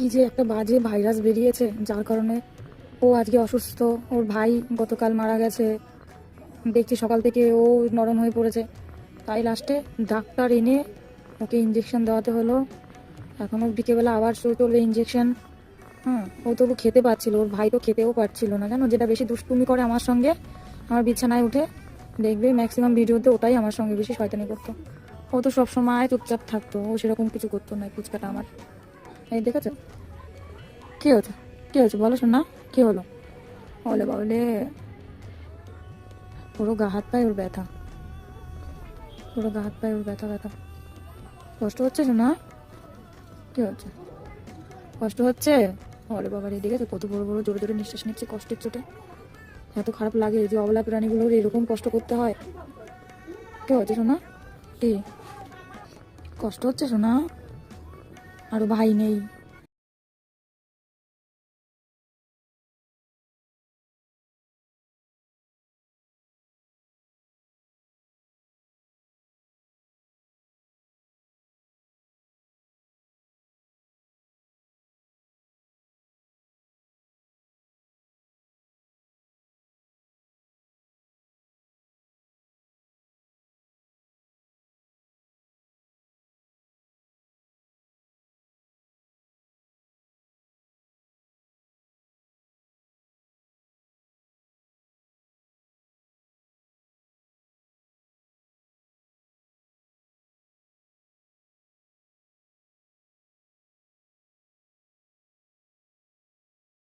কি যে একটা বাজে ভাইরাস বেরিয়েছে, যার কারণে ও আজকে অসুস্থ। ওর ভাই গতকাল মারা গেছে, দেখছি সকাল থেকে ও নরম হয়ে পড়েছে। তাই লাস্টে ডাক্তার এনে ওকে ইঞ্জেকশন দেওয়াতে হলো। এখনও বিকেবেলা আবার চলবে ইঞ্জেকশন। হ্যাঁ, ও তবু খেতে পারছিল, ওর ভাই তো খেতেও পারছিল না, জানো? যেটা বেশি দুষ্টুমি করে আমার সঙ্গে, আমার বিছানায় উঠে দেখবে ম্যাক্সিমাম ভিডিওতে ওটাই আমার সঙ্গে বেশি শয়তানি করতো। ও তো সবসময় চুপচাপ থাকতো, ও সেরকম কিছু করতো না। ফুচকাটা আমার, এই দেখেছো? কি হয়েছে? কি হয়েছে বলো শোনা? কি হলো? বলে বলে পুরো গা হাত পায়ে ওর ব্যথা, পুরো গা হাত পায়ে ওর ব্যথা ব্যথা। কষ্ট হচ্ছে শোনা? কি হচ্ছে? কষ্ট হচ্ছে? বলে বাবা রে, দেখেছো কত বড় বড় জোরে জোরে নিঃশ্বাস নিচ্ছে কষ্টের চোটে? এত খারাপ লাগে যে অবলা প্রাণীগুলোর এরকম কষ্ট করতে হয়। কি হচ্ছে শোনা? কি কষ্ট হচ্ছে শোনা? আর ভাই নেই,